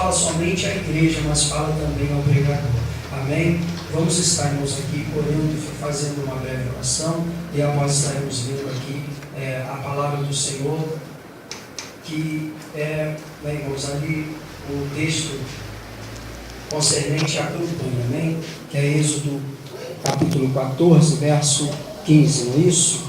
fala somente à igreja, mas fala também ao pregador. Amém? Vamos estar, irmãos, aqui orando e fazendo uma breve oração, e após estaremos vendo aqui a palavra do Senhor, que é, irmãos, ali o texto concernente à campanha, amém? Que é Êxodo capítulo 14, verso 15, não é isso?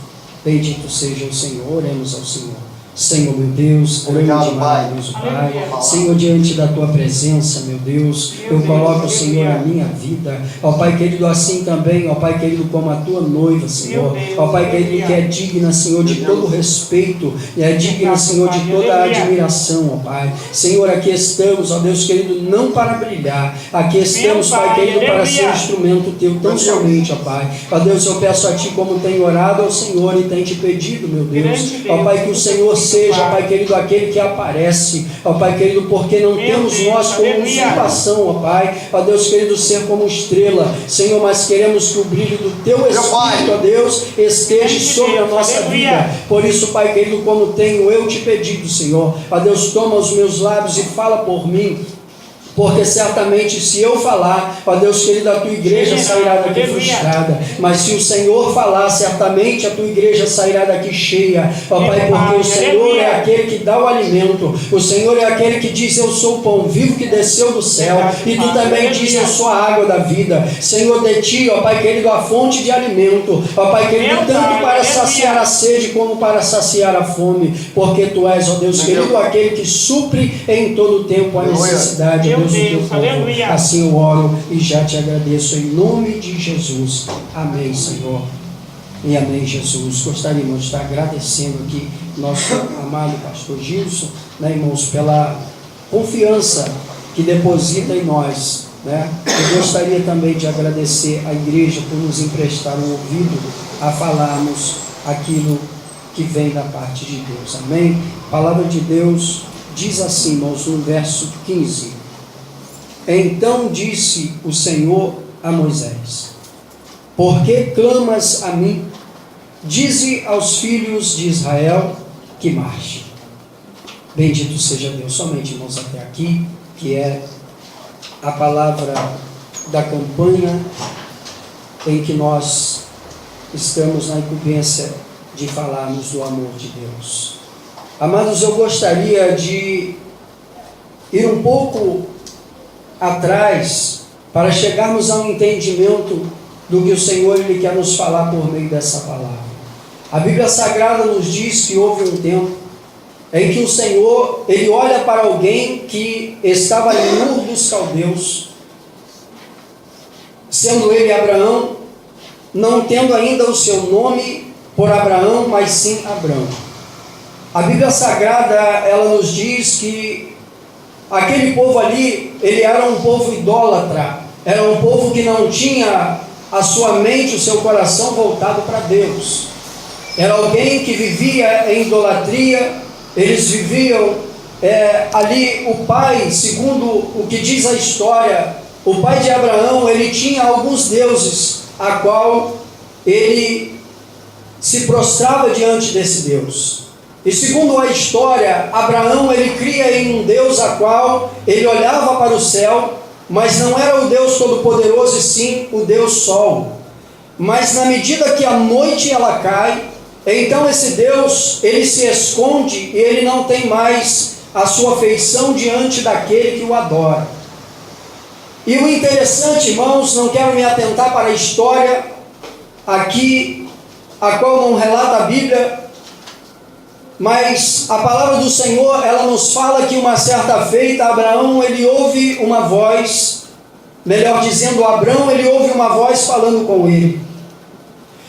Bendito seja o Senhor, oremos ao Senhor. Senhor, meu Deus, grande e maravilhoso Pai, Senhor, diante da Tua presença, meu Deus, eu coloco, Senhor, a minha vida, ó Pai querido, assim também, ó Pai querido, como a Tua noiva, Senhor, ó Pai querido, que é digna, Senhor, de todo respeito, e é digna, Senhor, de toda a admiração, ó Pai. Senhor, aqui estamos, ó Deus querido, não para brilhar, aqui estamos, Pai querido, para ser instrumento Teu, tão somente, ó Pai. Ó Deus, eu peço a Ti, como tenho orado ao Senhor e tenho Te pedido, meu Deus, ó Pai, que o Senhor seja, Pai querido, aquele que aparece, ó Pai querido, porque não temos nós como usurpação, ó Pai, ó Deus querido, ser como estrela, Senhor, mas queremos que o brilho do Teu Espírito, ó Deus, esteja sobre a nossa vida. Por isso, Pai querido, como tenho eu Te pedido, Senhor, ó Deus, toma os meus lábios e fala por mim, porque certamente se eu falar, ó Deus querido, a Tua igreja sairá daqui frustrada, mas se o Senhor falar, certamente a Tua igreja sairá daqui cheia, ó Pai, porque o Senhor é aquele que dá o alimento, o Senhor é aquele que diz, eu sou o pão vivo que desceu do céu, e Tu também diz, eu sou a água da vida. Senhor, de Ti, ó Pai querido, a fonte de alimento, ó Pai querido, tanto para saciar a sede, como para saciar a fome, porque Tu és, ó Deus querido, aquele que supre em todo o tempo a necessidade, Deus, aleluia. Assim eu oro e já Te agradeço em nome de Jesus. Amém, Senhor. E amém, Jesus. Gostaríamos de estar agradecendo aqui nosso amado pastor Gilson, né, irmãos, pela confiança que deposita em nós, né? Eu gostaria também de agradecer à igreja por nos emprestar um ouvido a falarmos aquilo que vem da parte de Deus. Amém? A palavra de Deus diz assim, irmãos, no verso 15: Então disse o Senhor a Moisés: Por que clamas a mim? Dize aos filhos de Israel que marchem. Bendito seja Deus. Somente, irmãos, até aqui, que é a palavra da campanha em que nós estamos na incumbência de falarmos do amor de Deus. Amados, eu gostaria de ir um pouco atrás, para chegarmos a um entendimento do que o Senhor Ele quer nos falar por meio dessa palavra. A Bíblia Sagrada nos diz que houve um tempo em que o Senhor, Ele olha para alguém que estava em Ur dos Caldeus, sendo ele Abraão, não tendo ainda o seu nome por Abraão, mas sim Abrão. A Bíblia Sagrada, ela nos diz que aquele povo ali, ele era um povo idólatra, era um povo que não tinha a sua mente, o seu coração voltado para Deus. Era alguém que vivia em idolatria, eles viviam ali, o pai, segundo o que diz a história, o pai de Abraão, ele tinha alguns deuses, a qual ele se prostrava diante desse Deus. E segundo a história, Abraão, ele cria em um Deus a qual ele olhava para o céu, mas não era o Deus Todo-Poderoso, e sim o Deus Sol. Mas na medida que a noite ela cai, então esse Deus, ele se esconde e ele não tem mais a sua afeição diante daquele que o adora. E o interessante, irmãos, não quero me atentar para a história aqui, a qual não relata a Bíblia, mas a palavra do Senhor, ela nos fala que uma certa feita, Abraão, ele ouve uma voz, melhor dizendo, Abrão, ele ouve uma voz falando com ele.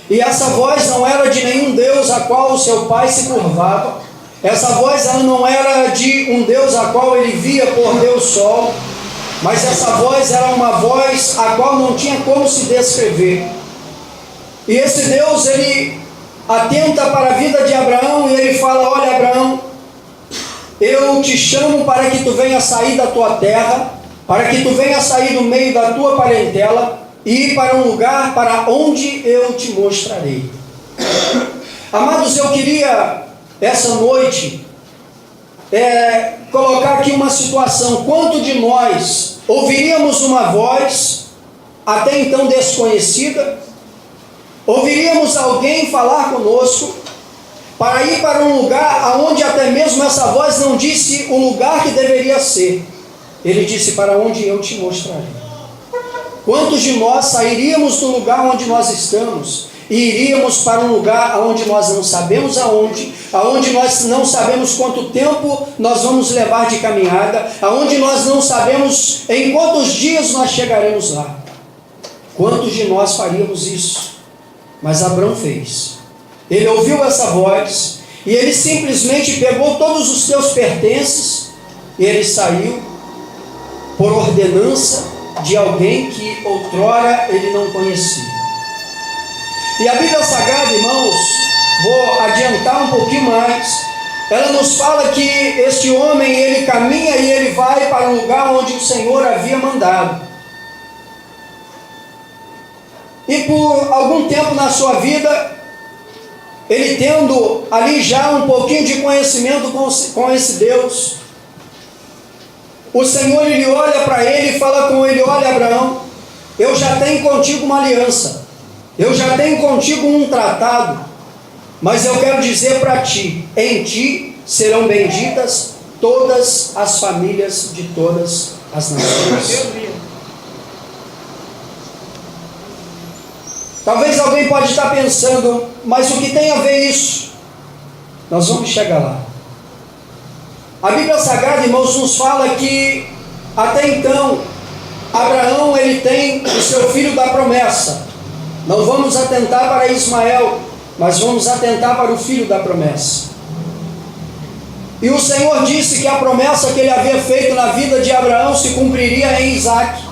E essa voz não era de nenhum Deus a qual o seu pai se curvava. Essa voz, ela não era de um Deus a qual ele via por Deus Sol, mas essa voz era uma voz a qual não tinha como se descrever. E esse Deus, ele atenta para a vida de Abraão e ele fala: olha, Abraão, eu te chamo para que tu venha sair da tua terra, para que tu venha sair do meio da tua parentela e ir para um lugar para onde eu te mostrarei. Amados, eu queria essa noite colocar aqui uma situação: quanto de nós ouviríamos uma voz até então desconhecida, ouviríamos alguém falar conosco para ir para um lugar onde até mesmo essa voz não disse o lugar que deveria ser, ele disse: para onde eu te mostrarei. Quantos de nós sairíamos do lugar onde nós estamos e iríamos para um lugar onde nós não sabemos aonde nós não sabemos quanto tempo nós vamos levar de caminhada, aonde nós não sabemos em quantos dias nós chegaremos lá? Quantos de nós faríamos isso? Mas Abraão fez. Ele ouviu essa voz e ele simplesmente pegou todos os seus pertences e ele saiu por ordenança de alguém que outrora ele não conhecia. E a Bíblia Sagrada, irmãos, vou adiantar um pouquinho mais, ela nos fala que este homem, ele caminha e ele vai para o lugar onde o Senhor havia mandado. E por algum tempo na sua vida, ele tendo ali já um pouquinho de conhecimento com esse Deus, o Senhor, ele olha para ele e fala com ele: olha, Abraão, eu já tenho contigo uma aliança, eu já tenho contigo um tratado, mas eu quero dizer para ti: em ti serão benditas todas as famílias de todas as nações. Talvez alguém pode estar pensando: mas o que tem a ver isso? Nós vamos chegar lá. A Bíblia Sagrada, irmãos, nos fala que até então Abraão, ele tem o seu filho da promessa. Não vamos atentar para Ismael, mas vamos atentar para o filho da promessa. E o Senhor disse que a promessa que ele havia feito na vida de Abraão se cumpriria em Isaque.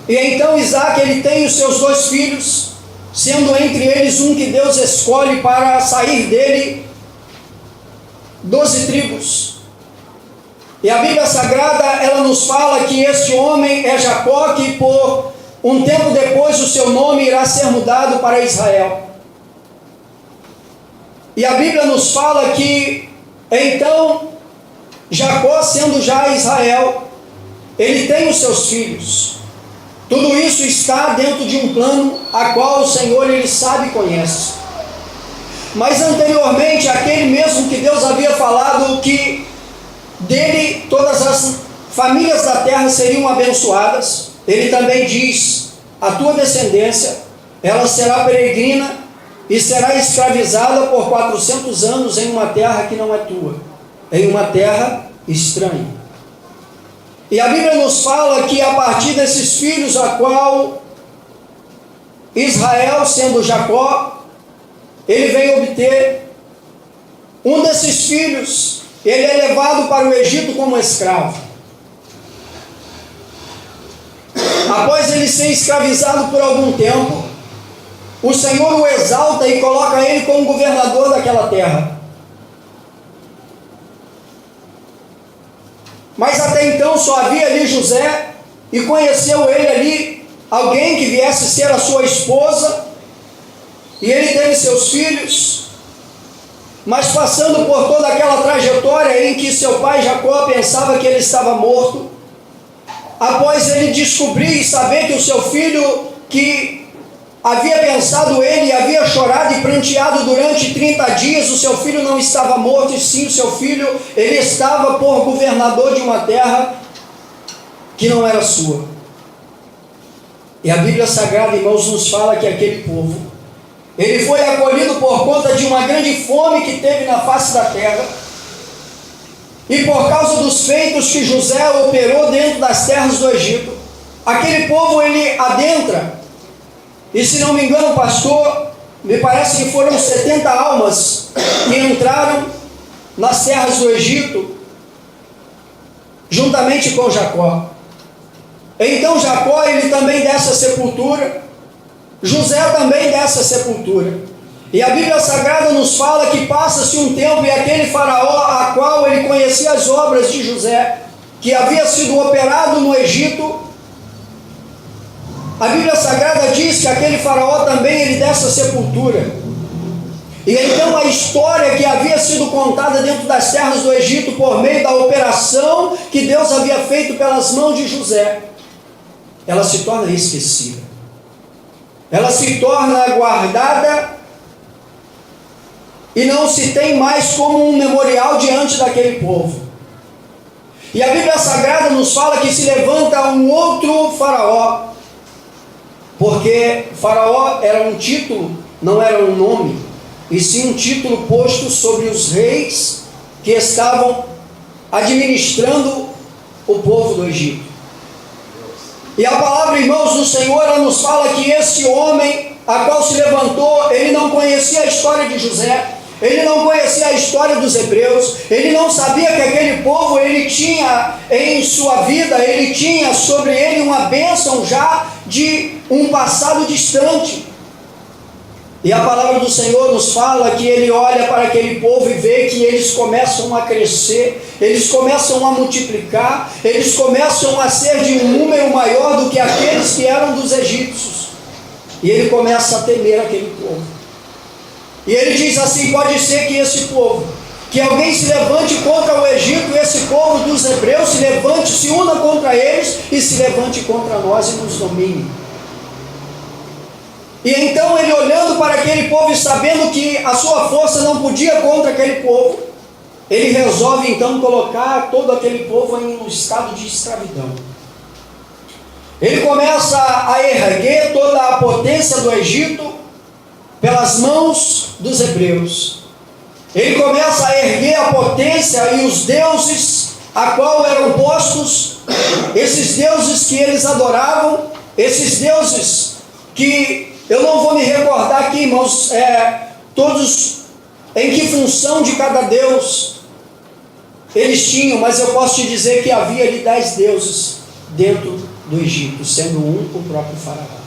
E então Isaque, ele tem os seus 2 filhos, sendo entre eles um que Deus escolhe para sair dele 12 tribos. E a Bíblia Sagrada, ela nos fala que este homem é Jacó, que por um tempo depois o seu nome irá ser mudado para Israel. E a Bíblia nos fala que então Jacó, sendo já Israel, ele tem os seus filhos. Tudo isso está dentro de um plano a qual o Senhor, ele sabe e conhece. Mas anteriormente, aquele mesmo que Deus havia falado que dele todas as famílias da terra seriam abençoadas, ele também diz: a tua descendência, ela será peregrina e será escravizada por 400 anos em uma terra que não é tua, em uma terra estranha. E a Bíblia nos fala que a partir desses filhos, a qual Israel, sendo Jacó, ele vem obter, um desses filhos, ele é levado para o Egito como escravo. Após ele ser escravizado por algum tempo, o Senhor o exalta e coloca ele como governador daquela terra. Mas até então só havia ali José, e conheceu ele ali alguém que viesse ser a sua esposa, e ele teve seus filhos. Mas passando por toda aquela trajetória em que seu pai Jacó pensava que ele estava morto, após ele descobrir e saber que o seu filho, que havia pensado ele, havia chorado e pranteado durante 30 dias, o seu filho não estava morto, e sim o seu filho, ele estava por governador de uma terra que não era sua. E a Bíblia Sagrada, irmãos, nos fala que aquele povo, ele foi acolhido por conta de uma grande fome que teve na face da terra, e por causa dos feitos que José operou dentro das terras do Egito, aquele povo, ele adentra, e se não me engano, pastor, me parece que foram 70 almas que entraram nas terras do Egito, juntamente com Jacó. Então Jacó, ele também desce à sepultura, José também desce à sepultura. E a Bíblia Sagrada nos fala que passa-se um tempo, e aquele faraó, a qual ele conhecia as obras de José, que havia sido operado no Egito, a Bíblia Sagrada diz que aquele faraó também, ele desce à sepultura. E então a história que havia sido contada dentro das terras do Egito por meio da operação que Deus havia feito pelas mãos de José, ela se torna esquecida. Ela se torna guardada e não se tem mais como um memorial diante daquele povo. E a Bíblia Sagrada nos fala que se levanta um outro faraó, porque faraó era um título, não era um nome, e sim um título posto sobre os reis que estavam administrando o povo do Egito. E a palavra, irmãos, do Senhor, ela nos fala que esse homem, a qual se levantou, ele não conhecia a história de José, ele não conhecia a história dos hebreus, ele não sabia que aquele povo, ele tinha em sua vida, ele tinha sobre ele uma bênção já de um passado distante. E a palavra do Senhor nos fala que ele olha para aquele povo e vê que eles começam a crescer, eles começam a multiplicar, eles começam a ser de um número maior do que aqueles que eram dos egípcios. E ele começa a temer aquele povo. E ele diz assim: pode ser que esse povo, que alguém se levante contra o Egito, esse povo dos hebreus se levante, se una contra eles e se levante contra nós e nos domine. E então ele, olhando para aquele povo e sabendo que a sua força não podia contra aquele povo, ele resolve então colocar todo aquele povo em um estado de escravidão. Ele começa a erguer toda a potência do Egito pelas mãos dos hebreus. Ele começa a erguer a potência e os deuses a qual eram postos, esses deuses que eles adoravam, esses deuses que eu não vou me recordar aqui, irmãos, todos em que função de cada deus eles tinham, mas eu posso te dizer que havia ali 10 deuses dentro do Egito, sendo um o próprio faraó.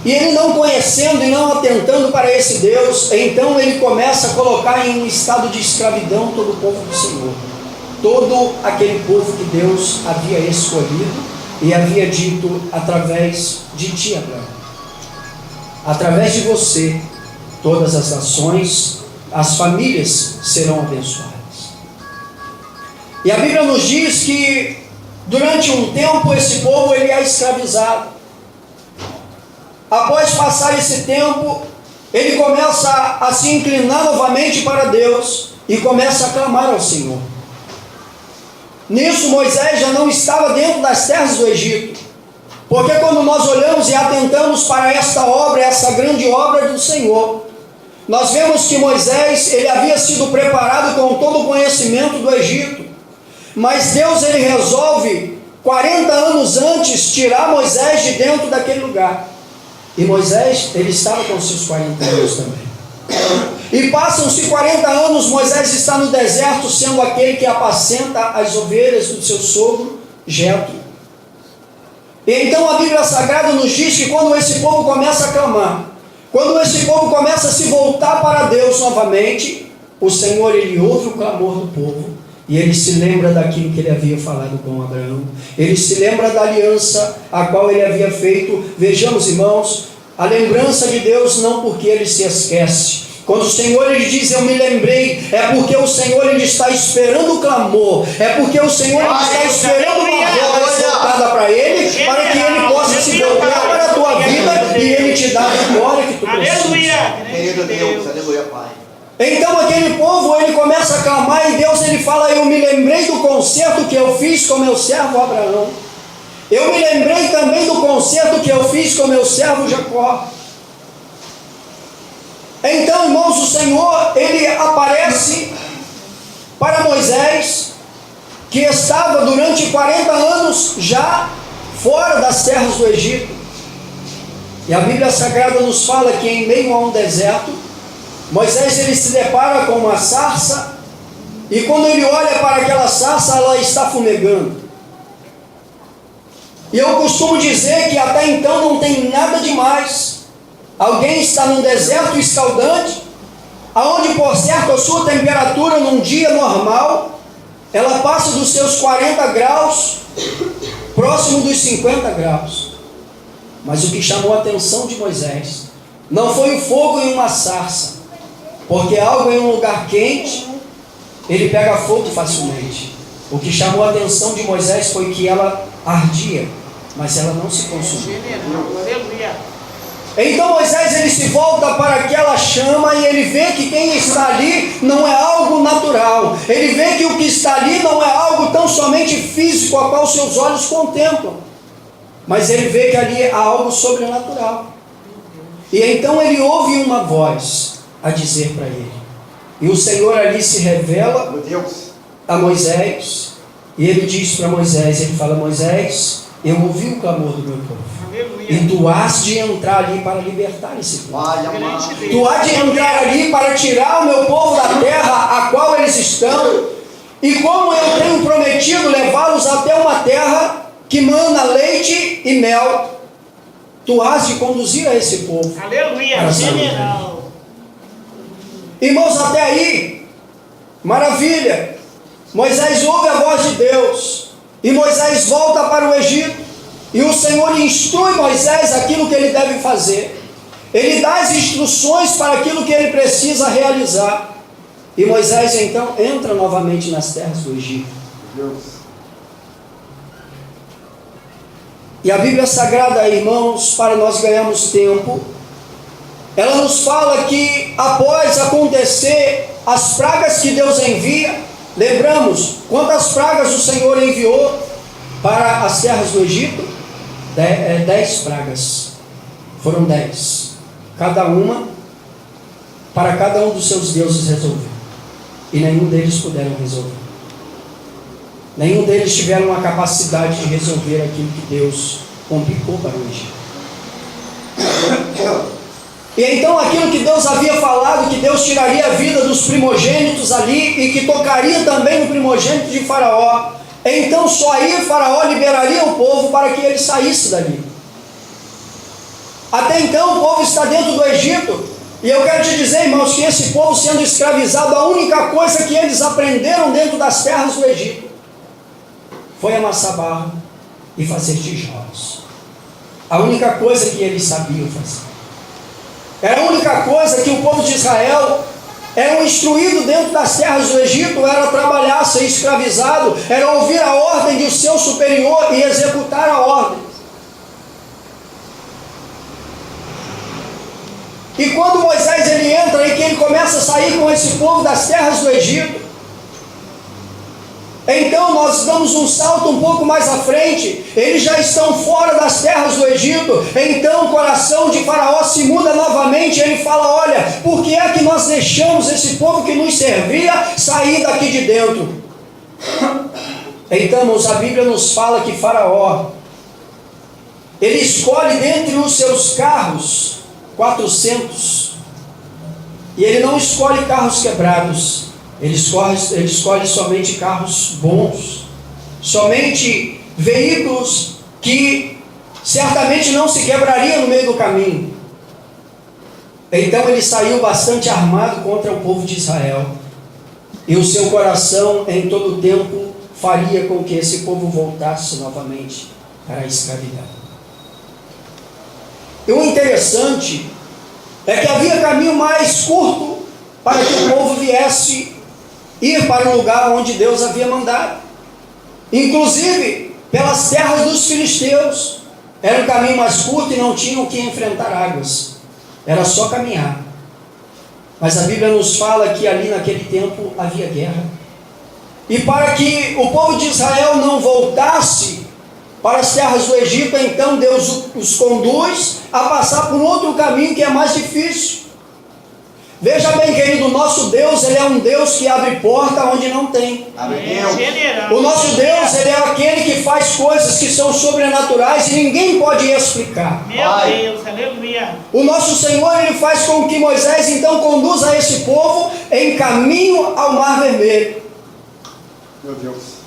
E ele, não conhecendo e não atentando para esse Deus, então ele começa a colocar em um estado de escravidão todo o povo do Senhor, todo aquele povo que Deus havia escolhido e havia dito através de ti, Abraão, através de você, todas as nações, as famílias serão abençoadas. E a Bíblia nos diz que durante um tempo esse povo ele é escravizado. Após passar esse tempo, ele começa a se inclinar novamente para Deus e começa a clamar ao Senhor. Nisso Moisés já não estava dentro das terras do Egito, porque quando nós olhamos e atentamos para esta obra, essa grande obra do Senhor, nós vemos que Moisés, ele havia sido preparado com todo o conhecimento do Egito, mas Deus, ele resolve 40 anos antes tirar Moisés de dentro daquele lugar. E Moisés, ele estava com seus 40 anos também. E passam-se 40 anos, Moisés está no deserto, sendo aquele que apacenta as ovelhas do seu sogro, Jetro. E então a Bíblia Sagrada nos diz que quando esse povo começa a clamar, quando esse povo começa a se voltar para Deus novamente, o Senhor, ele ouve o clamor do povo, e ele se lembra daquilo que ele havia falado com Abraão, ele se lembra da aliança a qual ele havia feito. Vejamos, irmãos, a lembrança de Deus não porque ele se esquece. Quando o Senhor, ele diz, eu me lembrei, é porque o Senhor, ele está esperando o clamor, é porque o Senhor, ele está esperando uma voz voltada para ele, para que ele possa se voltar para a tua vida e ele te dá a vitória que tu precisa. Querido Deus, aleluia, Pai. Então aquele povo, ele começa a clamar e Deus, ele fala, eu me lembrei do concerto que eu fiz com meu servo Abraão. Eu me lembrei também do concerto que eu fiz com meu servo Jacó. Então, irmãos, o Senhor, ele aparece para Moisés, que estava durante 40 anos já fora das terras do Egito. E a Bíblia Sagrada nos fala que em meio a um deserto, Moisés, ele se depara com uma sarça, e quando ele olha para aquela sarça, ela está fumegando. E eu costumo dizer que até então não tem nada demais. Alguém está num deserto escaldante, aonde por certo a sua temperatura num dia normal, ela passa dos seus 40 graus, próximo dos 50 graus. Mas o que chamou a atenção de Moisés Não foi o fogo em uma sarça, porque algo em um lugar quente, ele pega fogo facilmente. O que chamou a atenção de Moisés foi que ela ardia, mas ela não se consumiu. Então Moisés ele se volta para aquela chama e ele vê que quem está ali não é algo natural. Ele vê que o que está ali não é algo tão somente físico a qual seus olhos contemplam, mas ele vê que ali há algo sobrenatural. E então ele ouve uma voz a dizer para ele. E o Senhor ali se revela a Moisés. E ele diz para Moisés, ele fala: Moisés, eu ouvi o clamor do meu povo. Aleluia. E tu has de entrar ali para libertar esse povo. Tu has de entrar ali para tirar o meu povo da terra a qual eles estão. E como eu tenho prometido levá-los até uma terra que mana leite e mel, tu has de conduzir a esse povo. Aleluia, general. Irmãos, até aí, maravilha. Moisés ouve a voz de Deus. E Moisés volta para o Egito. E o Senhor instrui Moisés aquilo que ele deve fazer. Ele dá as instruções para aquilo que ele precisa realizar. E Moisés então entra novamente nas terras do Egito. E a Bíblia Sagrada, irmãos, para nós ganharmos tempo, ela nos fala que após acontecer as pragas que Deus envia, lembramos quantas pragas o Senhor enviou para as terras do Egito? 10 pragas. Foram 10. Cada uma para cada um dos seus deuses resolver. E nenhum deles puderam resolver. Nenhum deles tiveram a capacidade de resolver aquilo que Deus complicou para o Egito. E então aquilo que Deus havia falado, que Deus tiraria a vida dos primogênitos ali e que tocaria também no primogênito de Faraó, então só aí Faraó liberaria o povo para que ele saísse dali. Até então o povo está dentro do Egito. E eu quero te dizer, irmãos, que esse povo sendo escravizado, a única coisa que eles aprenderam dentro das terras do Egito foi amassar barro e fazer tijolos. A única coisa que eles sabiam fazer. Era a única coisa que o povo de Israel era instruído dentro das terras do Egito, era trabalhar, ser escravizado, era ouvir a ordem do seu superior e executar a ordem. E quando Moisés ele entra e que ele começa a sair com esse povo das terras do Egito, então nós damos um salto um pouco mais à frente, eles já estão fora das terras do Egito, então o coração de Faraó se muda novamente, ele fala: olha, por que é que nós deixamos esse povo que nos servia sair daqui de dentro? Então, irmãos, a Bíblia nos fala que Faraó, ele escolhe dentre os seus carros 400, e ele não escolhe carros quebrados, ele escolhe somente carros bons, somente veículos que certamente não se quebrariam no meio do caminho. Então ele saiu bastante armado contra o povo de Israel, e o seu coração em todo o tempo faria com que esse povo voltasse novamente para a escravidão. E o interessante é que havia caminho mais curto para que o povo viesse ir para o lugar onde Deus havia mandado. Inclusive, pelas terras dos filisteus. Era um caminho mais curto e não tinham que enfrentar águas. Era só caminhar. Mas a Bíblia nos fala que ali naquele tempo havia guerra. E para que o povo de Israel não voltasse para as terras do Egito, então Deus os conduz a passar por outro caminho que é mais difícil. Veja bem, querido, o nosso Deus, ele é um Deus que abre porta onde não tem. O nosso Deus, ele é aquele que faz coisas que são sobrenaturais e ninguém pode explicar. Meu Deus, aleluia. O nosso Senhor, ele faz com que Moisés então conduza esse povo em caminho ao Mar Vermelho. Meu Deus.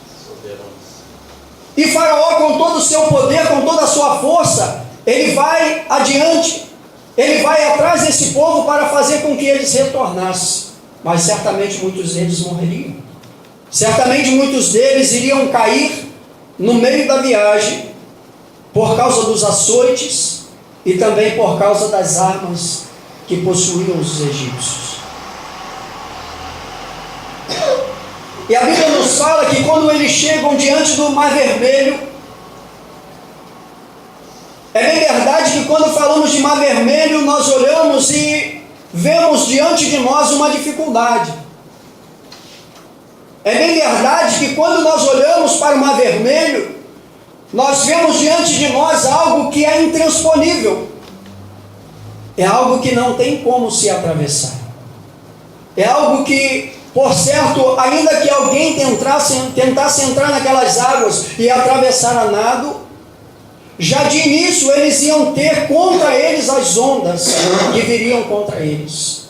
E Faraó, com todo o seu poder, com toda a sua força, ele vai adiante, ele vai atrás desse povo para fazer com que eles retornassem. Mas certamente muitos deles morreriam. Certamente muitos deles iriam cair no meio da viagem, por causa dos açoites e também por causa das armas que possuíam os egípcios. E a Bíblia nos fala que quando eles chegam diante do Mar Vermelho, é bem verdade que quando falamos de Mar Vermelho, nós olhamos e vemos diante de nós uma dificuldade. É bem verdade que quando nós olhamos para o Mar Vermelho, nós vemos diante de nós algo que é intransponível. É algo que não tem como se atravessar. É algo que, por certo, ainda que alguém tentasse entrar naquelas águas e atravessar a nado, já de início eles iam ter contra eles as ondas que viriam contra eles.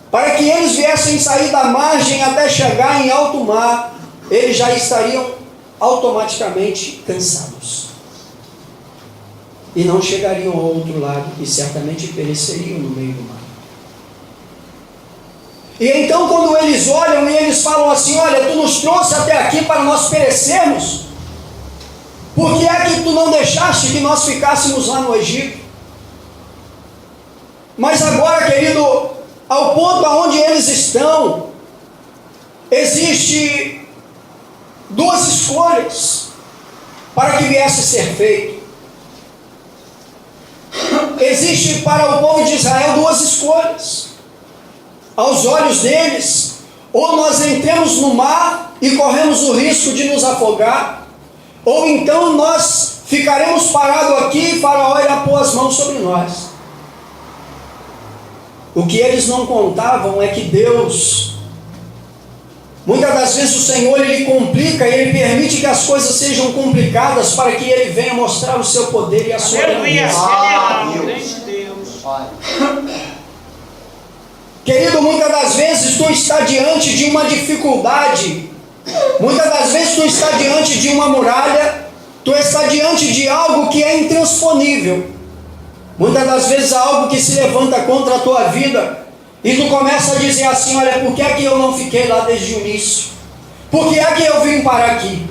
Para que eles viessem sair da margem até chegar em alto mar, eles já estariam automaticamente cansados. E não chegariam ao outro lado e certamente pereceriam no meio do mar. E então quando eles olham e eles falam assim: olha, tu nos trouxe até aqui para nós perecermos, por que é que tu não deixaste que nós ficássemos lá no Egito? Mas agora, querido, ao ponto aonde eles estão, existe duas escolhas para que viesse a ser feito. Existe para o povo de Israel duas escolhas. Aos olhos deles, ou nós entremos no mar e corremos o risco de nos afogar, ou então nós ficaremos parados aqui e Faraó irá pôr as mãos sobre nós. O que eles não contavam é que Deus, muitas das vezes o Senhor, Ele complica, Ele permite que as coisas sejam complicadas para que Ele venha mostrar o seu poder e a sua grandeza. Querido, muitas das vezes tu está diante de uma dificuldade, muitas das vezes tu está diante de uma muralha, tu está diante de algo que é intransponível. Muitas das vezes há algo que se levanta contra a tua vida e tu começa a dizer assim: olha, por que é que eu não fiquei lá desde o início? Por que é que eu vim parar aqui?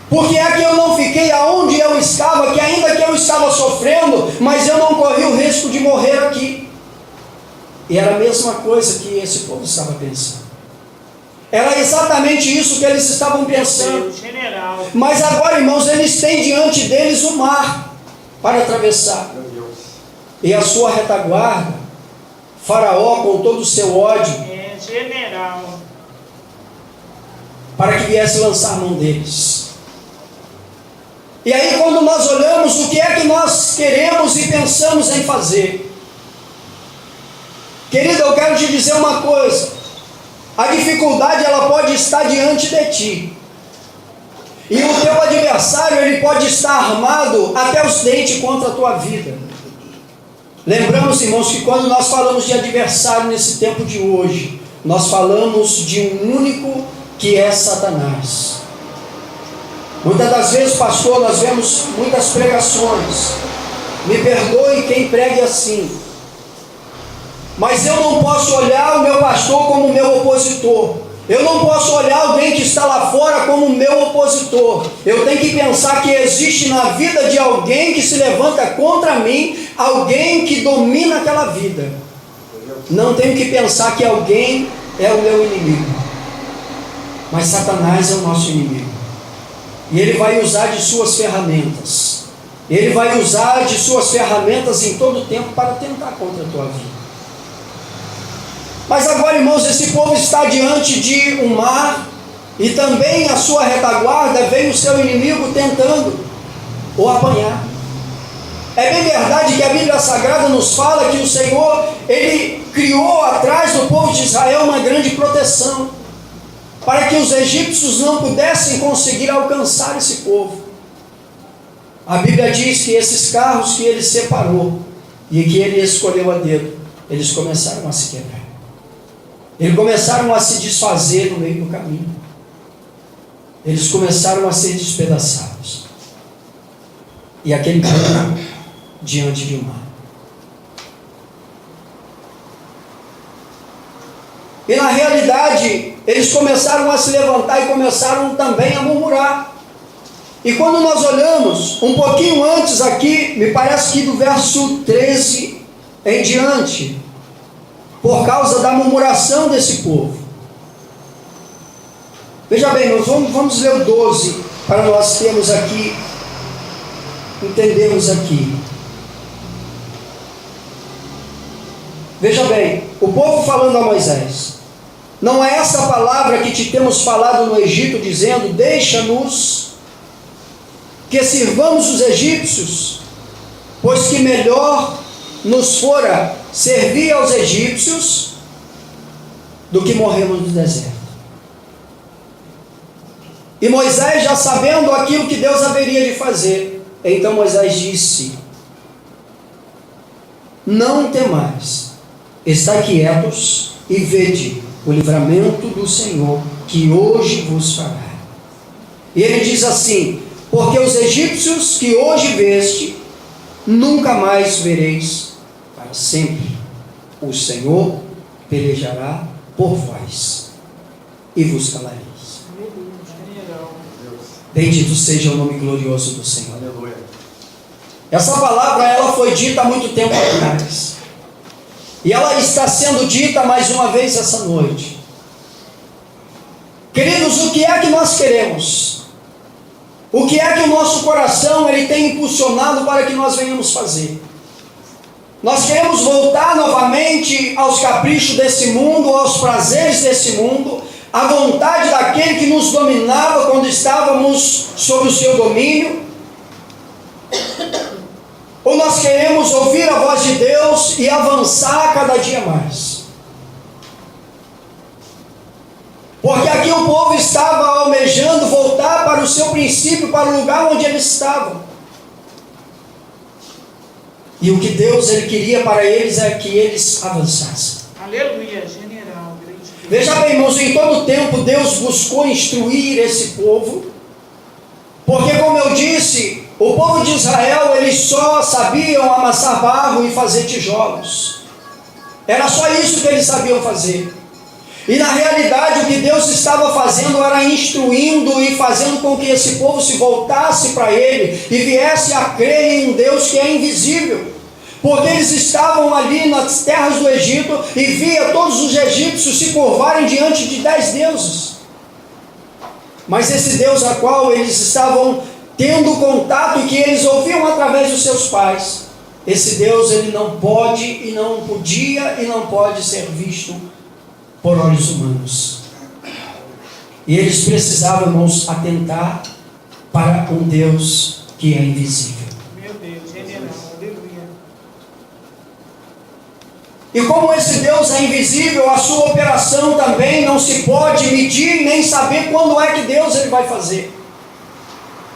Por que é que eu não fiquei aonde eu estava, que ainda que eu estava sofrendo, mas eu não corri o risco de morrer aqui? E era a mesma coisa que esse povo estava pensando. Era exatamente isso que eles estavam pensando. Mas agora, irmãos, eles têm diante deles o mar para atravessar. E a sua retaguarda, Faraó com todo o seu ódio, para que viesse lançar a mão deles. E aí quando nós olhamos, o que é que nós queremos e pensamos em fazer? Querido, eu quero te dizer uma coisa: a dificuldade ela pode estar diante de ti, e o teu adversário ele pode estar armado até os dentes contra a tua vida. Lembramos, irmãos, que quando nós falamos de adversário nesse tempo de hoje, nós falamos de um único que é Satanás. Muitas das vezes, pastor, nós vemos muitas pregações, me perdoe quem pregue assim, mas eu não posso olhar o meu pastor como meu opositor. Eu não posso olhar alguém que está lá fora como meu opositor. Eu tenho que pensar que existe na vida de alguém que se levanta contra mim, alguém que domina aquela vida. Não tenho que pensar que alguém é o meu inimigo. Mas Satanás é o nosso inimigo. E ele vai usar de suas ferramentas. Ele vai usar de suas ferramentas em todo o tempo para tentar contra a tua vida. Mas agora, irmãos, esse povo está diante de um mar, e também a sua retaguarda vem o seu inimigo tentando o apanhar. É bem verdade que a Bíblia Sagrada nos fala que o Senhor, Ele criou atrás do povo de Israel uma grande proteção, para que os egípcios não pudessem conseguir alcançar esse povo. A Bíblia diz que esses carros que Ele separou, e que Ele escolheu a dedo, eles começaram a se quebrar. Eles começaram a se desfazer no meio do caminho. Eles começaram a ser despedaçados. E aquele povo diante de um mar. E na realidade, eles começaram a se levantar e começaram também a murmurar. E quando nós olhamos um pouquinho antes aqui, me parece que do verso 13 em diante, por causa da murmuração desse povo. Veja bem, nós vamos ler o 12, para nós termos aqui, entendermos aqui. Veja bem, o povo falando a Moisés: não é essa palavra que te temos falado no Egito, dizendo: deixa-nos que sirvamos os egípcios, pois que melhor nos fora servir aos egípcios do que morrermos no deserto. E Moisés, já sabendo aquilo que Deus haveria de fazer, então Moisés disse: não temais, estai quietos e vede o livramento do Senhor, que hoje vos fará. E ele diz assim: porque os egípcios que hoje veste, nunca mais vereis para sempre. O Senhor pelejará por vós e vos calareis. Bendito seja o nome glorioso do Senhor. Aleluia. Essa palavra, ela foi dita há muito tempo atrás, e ela está sendo dita mais uma vez essa noite. Queridos, o que é que nós queremos? O que é que o nosso coração ele tem impulsionado para que nós venhamos fazer? Nós queremos voltar novamente aos caprichos desse mundo, aos prazeres desse mundo, à vontade daquele que nos dominava quando estávamos sob o seu domínio? Ou nós queremos ouvir a voz de Deus e avançar cada dia mais? Porque aqui o povo estava almejando voltar para o seu princípio, para o lugar onde eles estavam. E o que Deus ele queria para eles é que eles avançassem. Aleluia, general. Veja bem, irmãos, em todo tempo Deus buscou instruir esse povo, porque, como eu disse, o povo de Israel, eles só sabiam amassar barro e fazer tijolos. Era só isso que eles sabiam fazer. E na realidade o que Deus estava fazendo era instruindo e fazendo com que esse povo se voltasse para Ele e viesse a crer em um Deus que é invisível. Porque eles estavam ali nas terras do Egito e via todos os egípcios se curvarem diante de 10 deuses. Mas esse Deus a qual eles estavam tendo contato e que eles ouviam através dos seus pais, esse Deus ele não pode e não podia e não pode ser visto por olhos humanos. E eles precisavam, irmãos, atentar para um Deus que é invisível. Meu Deus, general, aleluia. E como esse Deus é invisível, a sua operação também não se pode medir nem saber quando é que Deus ele vai fazer.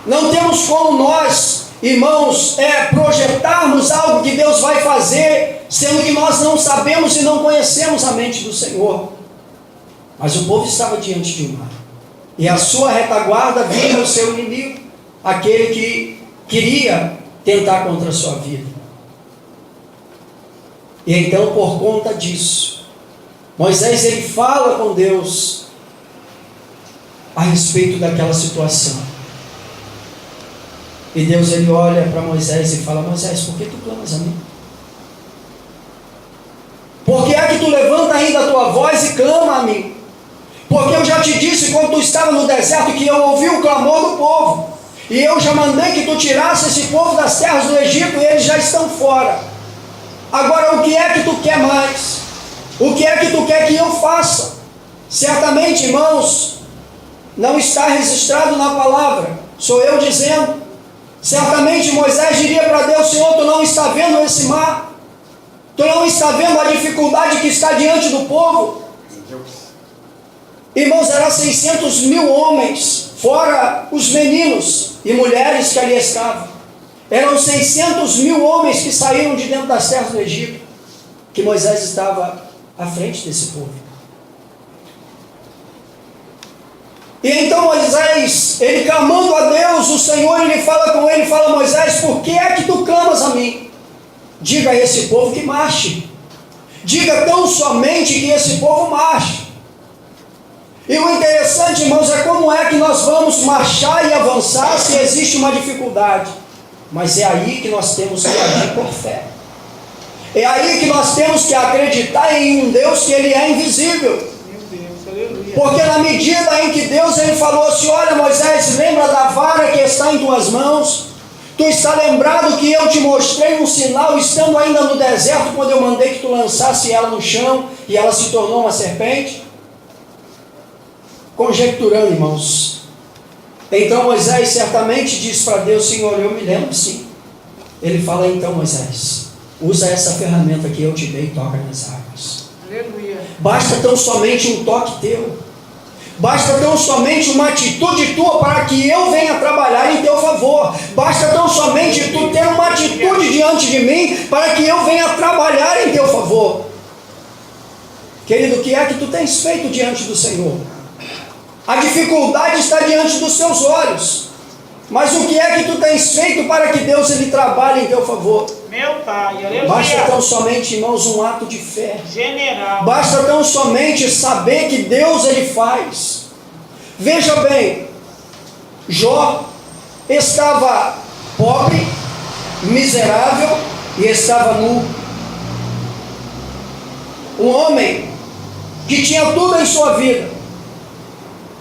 Não temos como nós, irmãos, projetarmos algo que Deus vai fazer, sendo que nós não sabemos e não conhecemos a mente do Senhor. Mas o povo estava diante de um mar, e a sua retaguarda vinha o seu inimigo, aquele que queria tentar contra a sua vida. E então, por conta disso, Moisés ele fala com Deus a respeito daquela situação. E Deus ele olha para Moisés e fala: Moisés, por que tu clamas a mim? Por que é que tu levanta ainda a tua voz e clama a mim? Porque eu já te disse quando tu estava no deserto que eu ouvi o clamor do povo, e eu já mandei que tu tirasse esse povo das terras do Egito, e eles já estão fora. Agora, o que é que tu quer mais? O que é que tu quer que eu faça? Certamente, irmãos, não está registrado na palavra, sou eu dizendo. Certamente Moisés diria para Deus: Senhor, tu não está vendo esse mar? Tu não está vendo a dificuldade que está diante do povo? Irmãos, eram 600.000 homens, fora os meninos e mulheres que ali estavam. Eram 600.000 homens que saíram de dentro das terras do Egito, que Moisés estava à frente desse povo. E então Moisés, ele clamando a Deus, o Senhor, ele fala com ele, fala: Moisés, por que é que tu clamas a mim? Diga a esse povo que marche. Diga tão somente que esse povo marche. E o interessante, irmãos, é como é que nós vamos marchar e avançar se existe uma dificuldade. Mas é aí que nós temos que agir por fé. É aí que nós temos que acreditar em um Deus que ele é invisível. Meu Deus, aleluia. Porque na medida em que Deus ele falou assim: olha Moisés, lembra da vara que está em tuas mãos? Tu está lembrado que eu te mostrei um sinal estando ainda no deserto, quando eu mandei que tu lançasse ela no chão e ela se tornou uma serpente? Conjecturando, irmãos. Então Moisés certamente diz para Deus: Senhor, eu me lembro sim. Ele fala: então Moisés, usa essa ferramenta que eu te dei e toca nas águas. Aleluia. Basta tão somente um toque teu. Basta tão somente uma atitude tua para que eu venha trabalhar em teu favor. Basta tão somente tu ter uma atitude diante de mim para que eu venha trabalhar em teu favor. Querido, o que é que tu tens feito diante do Senhor? A dificuldade está diante dos seus olhos. Mas o que é que tu tens feito para que Deus ele trabalhe em teu favor? Meu Pai, aleluia. Basta tão somente, irmãos, um ato de fé. General. Basta tão somente saber que Deus ele faz. Veja bem, Jó estava pobre, miserável e estava nu. Um homem que tinha tudo em sua vida.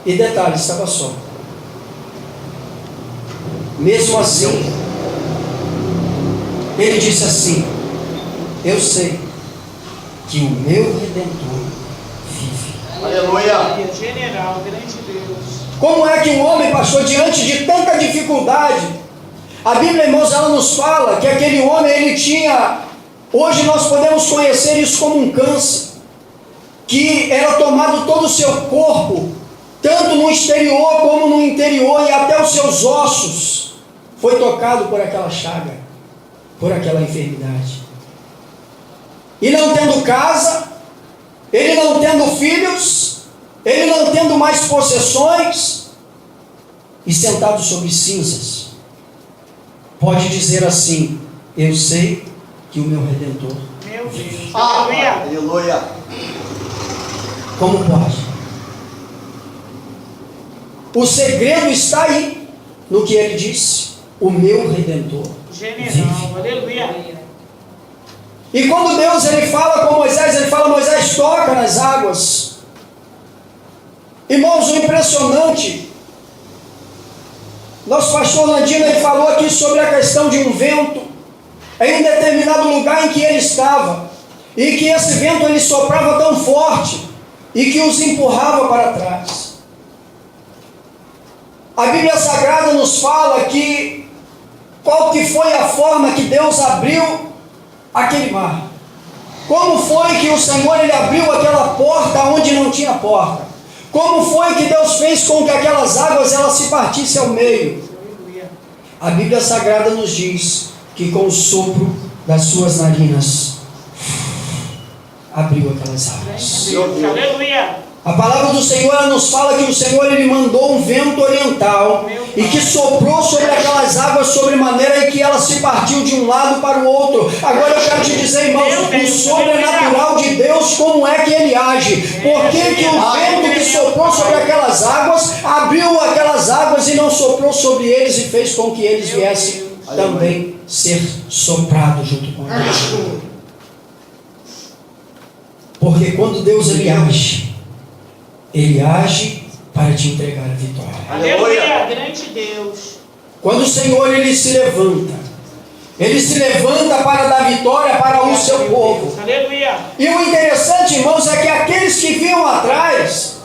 E detalhe, estava só. Mesmo assim, ele disse assim: eu sei que o meu Redentor vive. Aleluia. General, grande Deus. Como é que um homem passou diante de tanta dificuldade? A Bíblia, irmãos, ela nos fala que aquele homem, ele tinha, hoje nós podemos conhecer isso como um câncer, que era tomado todo o seu corpo, tanto no exterior como no interior, e até os seus ossos foi tocado por aquela chaga, por aquela enfermidade. E não tendo casa, ele não tendo filhos, ele não tendo mais possessões, e sentado sobre cinzas, pode dizer assim: eu sei que o meu Redentor. Meu Deus, aleluia. Aleluia. Como pode? O segredo está aí, no que ele disse: o meu Redentor General, vive. aleluia. E quando Deus ele fala com Moisés, ele fala: Moisés, toca nas águas. Irmãos, o impressionante, nosso pastor Landino ele falou aqui sobre a questão de um vento em um determinado lugar em que ele estava, e que esse vento ele soprava tão forte e que os empurrava para trás. A Bíblia Sagrada nos fala que qual que foi a forma que Deus abriu aquele mar. Como foi que o Senhor ele abriu aquela porta onde não tinha porta? Como foi que Deus fez com que aquelas águas elas se partissem ao meio? A Bíblia Sagrada nos diz que com o sopro das suas narinas abriu aquelas águas. Aleluia. A palavra do Senhor ela nos fala que o Senhor ele mandou um vento oriental e que soprou sobre aquelas águas sobre maneira que ela se partiu de um lado para o outro. Agora eu quero te dizer, irmãos, o sobrenatural de Deus, como é que ele age? Por que que o vento que soprou sobre aquelas águas abriu aquelas águas e não soprou sobre eles e fez com que eles viessem também ser soprados junto com eles? Porque quando Deus ele age para te entregar a vitória. Aleluia, grande Deus. Quando o Senhor ele se levanta para dar vitória para o seu povo. Aleluia. E o interessante, irmãos, é que aqueles que vinham atrás,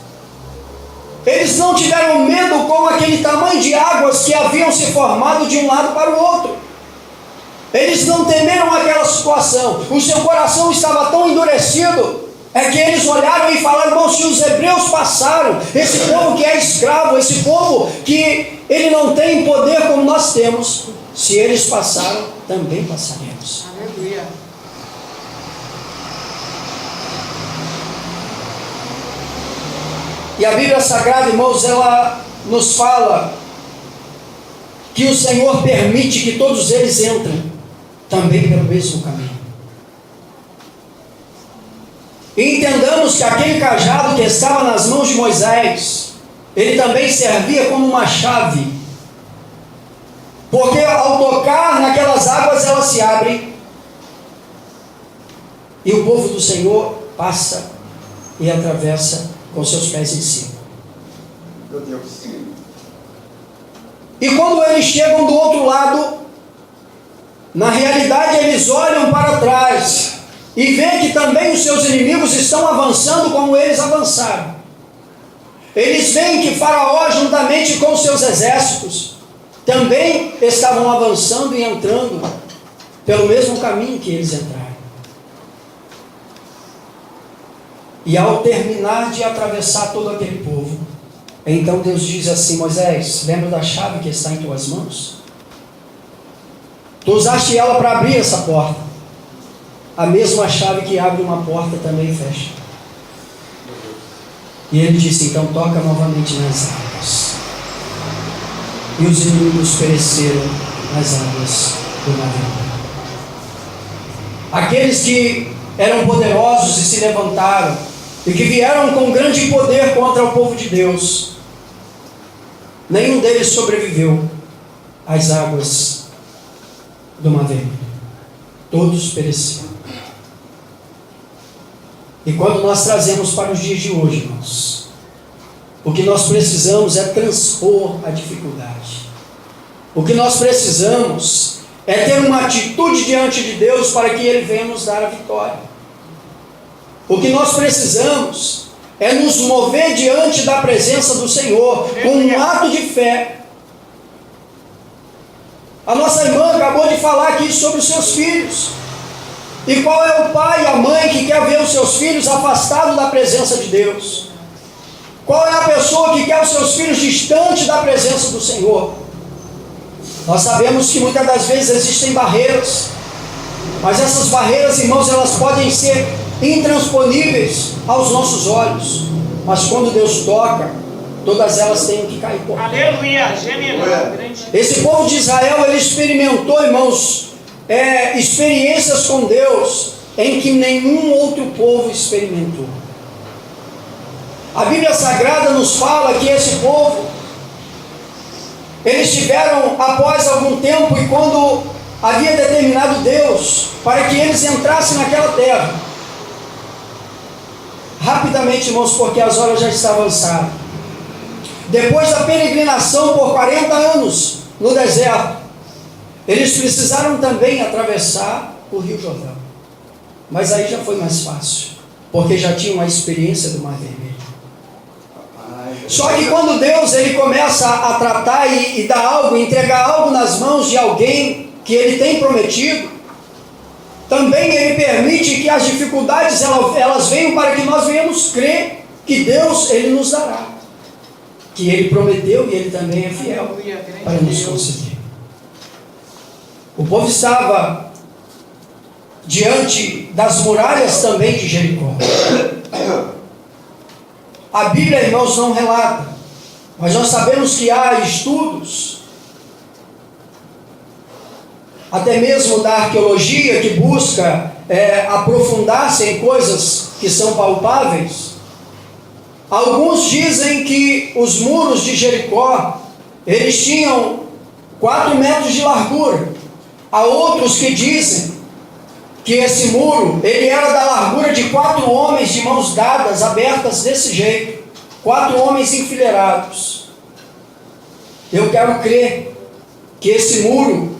eles não tiveram medo com aquele tamanho de águas que haviam se formado de um lado para o outro. Eles não temeram aquela situação. O seu coração estava tão endurecido, é que eles olharam e falaram: irmão, se os hebreus passaram, esse povo que é escravo, esse povo que ele não tem poder como nós temos, se eles passaram, também passaremos. Aleluia. E a Bíblia Sagrada, irmãos, ela nos fala que o Senhor permite que todos eles entrem também pelo mesmo caminho. E entendamos que aquele cajado que estava nas mãos de Moisés, ele também servia como uma chave. Porque ao tocar naquelas águas, elas se abrem. E o povo do Senhor passa e atravessa com seus pés em cima. Meu Deus. E quando eles chegam do outro lado, na realidade eles olham para trás e veem que também os seus inimigos estão avançando como eles avançaram. Eles veem que Faraó, juntamente com seus exércitos, também estavam avançando e entrando pelo mesmo caminho que eles entraram. E ao terminar de atravessar todo aquele povo, então Deus diz assim: Moisés, lembra da chave que está em tuas mãos? Tu usaste ela para abrir essa porta. A mesma chave que abre uma porta também fecha. E ele disse: então toca novamente nas águas. E os inimigos pereceram nas águas do navio. Aqueles que eram poderosos e se levantaram, e que vieram com grande poder contra o povo de Deus, nenhum deles sobreviveu às águas do Mar Vermelho. Todos pereceram. E quando nós trazemos para os dias de hoje, irmãos, o que nós precisamos é transpor a dificuldade. O que nós precisamos é ter uma atitude diante de Deus para que Ele venha nos dar a vitória. O que nós precisamos é nos mover diante da presença do Senhor com um ato de fé. A nossa irmã acabou de falar aqui sobre os seus filhos. E qual é o pai e a mãe que quer ver os seus filhos afastados da presença de Deus? Qual é a pessoa que quer os seus filhos distantes da presença do Senhor? Nós sabemos que muitas das vezes existem barreiras, mas essas barreiras, irmãos, elas podem ser intransponíveis aos nossos olhos, mas quando Deus toca, todas elas têm que cair por terra. Aleluia, general. Esse povo de Israel, ele experimentou, irmãos, experiências com Deus em que nenhum outro povo experimentou. A Bíblia Sagrada nos fala que esse povo, eles tiveram após algum tempo, e quando havia determinado Deus para que eles entrassem naquela terra, rapidamente, irmãos, porque as horas já estavam avançadas, depois da peregrinação por 40 anos no deserto, eles precisaram também atravessar o Rio Jordão. Mas aí já foi mais fácil, porque já tinham a experiência do Mar Vermelho. Só que quando Deus ele começa a tratar e dar algo, entregar algo nas mãos de alguém que Ele tem prometido, também Ele permite que as dificuldades elas venham para que nós venhamos crer que Deus Ele nos dará, que Ele prometeu e Ele também é fiel para nos conceder. O povo estava diante das muralhas também de Jericó. A Bíblia, irmãos, não relata, mas nós sabemos que há estudos, até mesmo da arqueologia, que busca aprofundar-se em coisas que são palpáveis. Alguns dizem que os muros de Jericó, eles tinham 4 metros de largura. Há outros que dizem que esse muro, ele era da largura de 4 homens de mãos dadas, abertas desse jeito, 4 homens enfileirados. Eu quero crer que esse muro,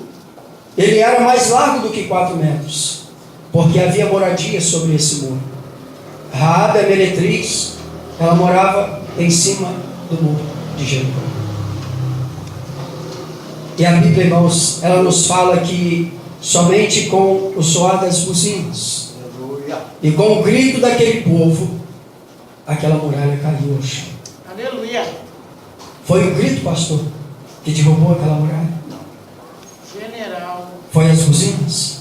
ele era mais largo do que 4 metros, porque havia moradia sobre esse muro. Raabe, a meretriz, ela morava em cima do muro de Jericó. E a Bíblia, irmãos, ela nos fala que somente com o soar das buzinas e com o grito daquele povo, aquela muralha caiu ao chão. Aleluia. Foi o grito, pastor, que derrubou aquela muralha? General. Foi as buzinas?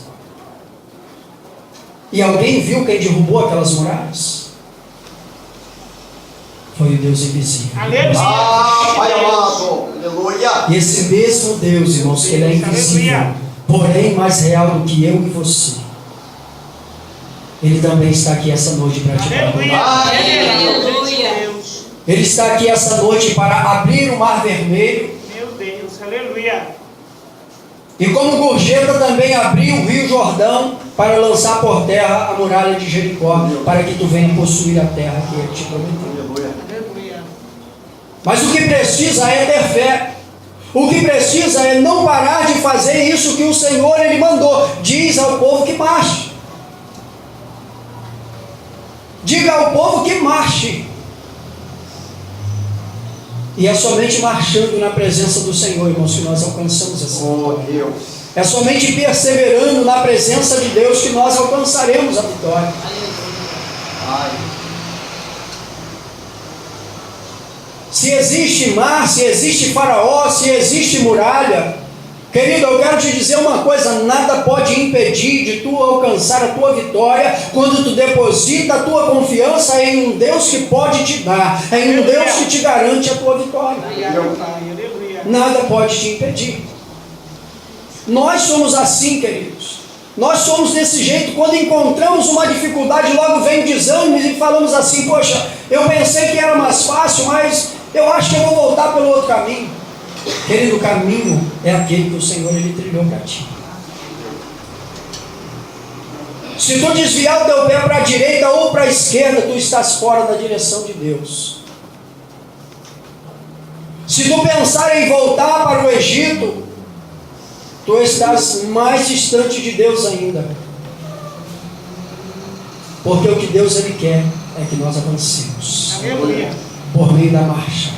E alguém viu quem derrubou aquelas muralhas? Foi o Deus invisível. Aleluia. Pai amado. Aleluia. E esse mesmo Deus, irmãos, que Ele é invisível, porém mais real do que eu e você, Ele também está aqui essa noite para te Aleluia. Aleluia. Ele está aqui essa noite para abrir o Mar Vermelho. Meu Deus. Aleluia. E como gorjeta também abriu o Rio Jordão. para lançar por terra a muralha de Jericó, para que tu venha possuir a terra que ele te prometeu. Aleluia. Aleluia. Mas o que precisa é ter fé. O que precisa é não parar de fazer isso que o Senhor ele mandou. Diz ao povo que marche. Diga ao povo que marche. E é somente marchando na presença do Senhor, irmãos, que nós alcançamos essa Oh, vitória. Deus. É somente perseverando na presença de Deus que nós alcançaremos a vitória. Ai. Se existe mar, se existe faraó, se existe muralha, querido, eu quero te dizer uma coisa: nada pode impedir de tu alcançar a tua vitória quando tu deposita a tua confiança em um Deus que pode te dar, em um Deus que te garante a tua vitória. Aleluia. Nada pode te impedir. Nós somos assim, queridos. Nós somos desse jeito. Quando encontramos uma dificuldade, logo vem desânimo e falamos assim: poxa, eu pensei que era mais fácil, mas eu acho que eu vou voltar pelo outro caminho. Querido, o caminho é aquele que o Senhor ele trilhou para ti. Se tu desviar o teu pé para a direita ou para a esquerda, tu estás fora da direção de Deus. Se tu pensar em voltar para o Egito, tu estás mais distante de Deus ainda. Porque o que Deus ele quer é que nós avancemos Aleluia. por meio da marcha.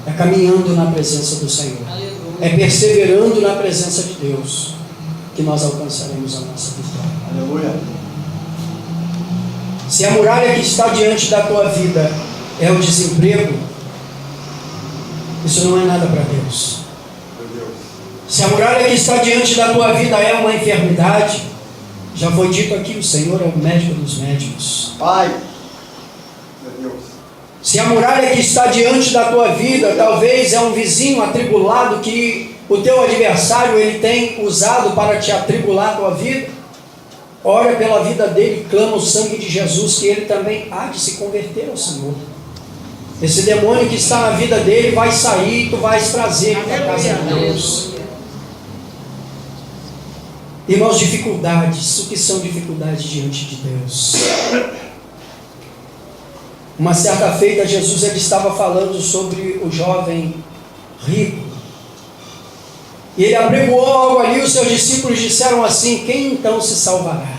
É caminhando na presença do Senhor. É perseverando na presença de Deus que nós alcançaremos a nossa vitória. Aleluia. Se a muralha que está diante da tua vida é o desemprego, isso não é nada para Deus. Meu Deus. Se a muralha que está diante da tua vida é uma enfermidade, já foi dito aqui, o Senhor é o médico dos médicos. Pai. Meu Deus. Se a muralha que está diante da tua vida talvez é um vizinho atribulado que o teu adversário ele tem usado para te atribular a tua vida, ora pela vida dele, clama o sangue de Jesus que ele também há de se converter ao Senhor. Esse demônio que está na vida dele vai sair e tu vais trazer para a casa de Deus. Irmãos, dificuldades, o que são dificuldades diante de Deus? Uma certa feita, Jesus ele estava falando sobre o jovem rico. E ele apregoou algo ali, os seus discípulos disseram assim: quem então se salvará?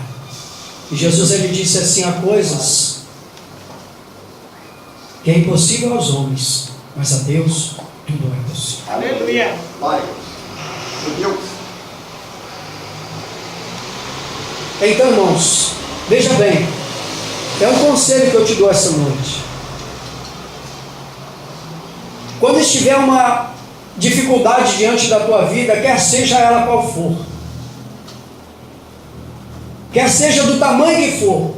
E Jesus ele disse assim: há coisas que é impossível aos homens, mas a Deus tudo é possível. Aleluia. Pai. Meu Deus. Então, irmãos, veja bem, é um conselho que eu te dou essa noite. Quando estiver uma dificuldade diante da tua vida, quer seja ela qual for, quer seja do tamanho que for,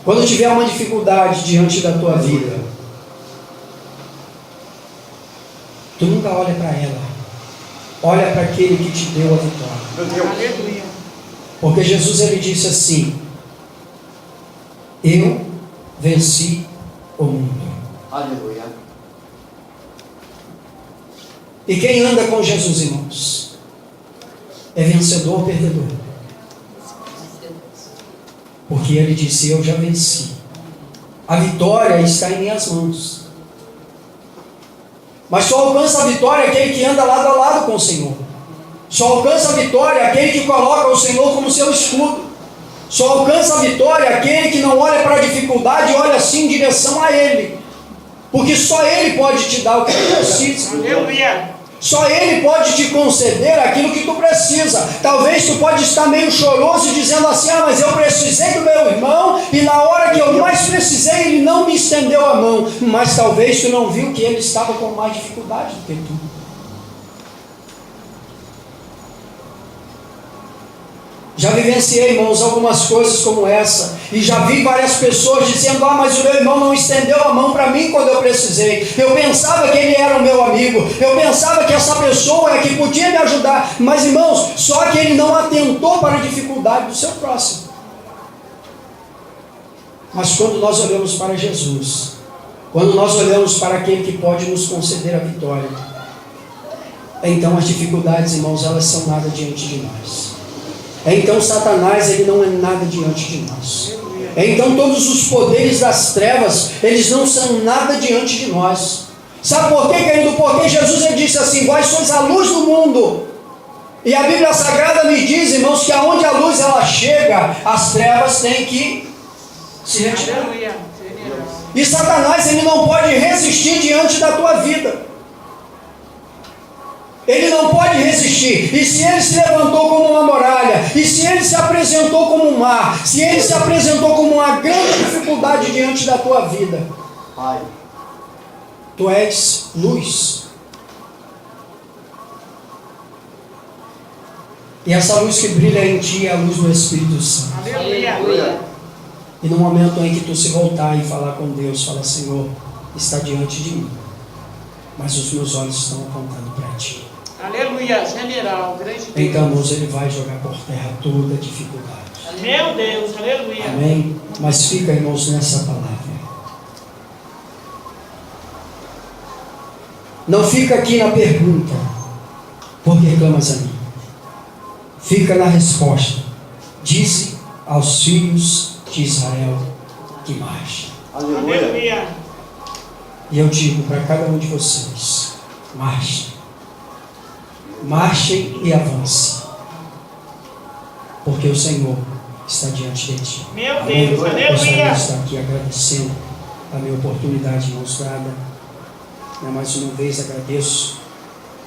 quando tiver uma dificuldade diante da tua vida, tu nunca olha para ela, olha para aquele que te deu a vitória. Meu Deus. Aleluia. Porque Jesus ele disse assim: eu venci o mundo. Aleluia. E quem anda com Jesus, irmãos, é vencedor ou perdedor? Porque ele disse: eu já venci. A vitória está em minhas mãos. Mas só alcança a vitória aquele que anda lado a lado com o Senhor. Só alcança a vitória aquele que coloca o Senhor como seu escudo. Só alcança a vitória aquele que não olha para a dificuldade e olha assim em direção a Ele. Porque só Ele pode te dar o que tu precisa. Aleluia. Só Ele pode te conceder aquilo que tu precisa. Talvez tu pode estar meio choroso e dizendo assim: ah, mas eu precisei do meu irmão e na hora que eu mais precisei ele não me estendeu a mão. Mas talvez tu não viu que ele estava com mais dificuldade do que tu. Já vivenciei, irmãos, algumas coisas como essa. E já vi várias pessoas dizendo: ah, mas o meu irmão não estendeu a mão para mim quando eu precisei. Eu pensava que ele era o meu amigo. Eu pensava que essa pessoa é que podia me ajudar. Mas, irmãos, só que ele não atentou para a dificuldade do seu próximo. Mas quando nós olhamos para Jesus, quando nós olhamos para aquele que pode nos conceder a vitória, então as dificuldades, irmãos, elas são nada diante de nós. então Satanás ele não é nada diante de nós. Então todos os poderes das trevas, eles não são nada diante de nós. Sabe por quê, querido? Porque Jesus ele disse assim: vós sois a luz do mundo. E a Bíblia Sagrada me diz, irmãos, que aonde a luz ela chega, as trevas têm que se retirar. Aleluia. E Satanás ele não pode resistir diante da tua vida. Ele não pode resistir. E se ele se levantou como uma muralha, e se ele se apresentou como um mar, se ele se apresentou como uma grande dificuldade diante da tua vida, Pai. tu és luz. E essa luz que brilha em ti é a luz do Espírito Santo. Aleluia. E no momento em que tu se voltar e falar com Deus, fala: Senhor, está diante de mim, mas os meus olhos estão apontando para ti. Aleluia. General, grande Deus. Então, irmãos, ele vai jogar por terra toda dificuldade. Meu Deus. Aleluia. Amém? Mas fica, irmãos, nessa palavra. Não fica aqui na pergunta: por que clamas a mim? Fica na resposta: dize aos filhos de Israel que marchem. Aleluia. Aleluia. E eu digo para cada um de vocês: marchem. Marchem e avancem, porque o Senhor está diante de ti. Meu Amém? Deus. Gostaria de Aleluia. estar aqui agradecendo a minha oportunidade mostrada. Mais uma vez agradeço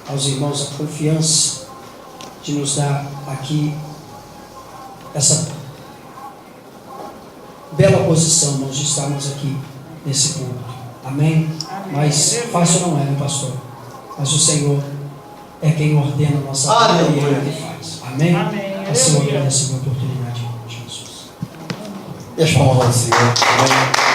aos irmãos a confiança de nos dar aqui essa bela posição, irmãos, de estarmos aqui nesse culto. Amém? Amém. Mas fácil não é, né, pastor? Mas o Senhor é quem ordena a nossa vida e é Ele que faz. Amém? Amém. Assim eu Aleluia. agradeço a minha oportunidade, em nome de Jesus. Deixa eu falar ao Senhor. Amém.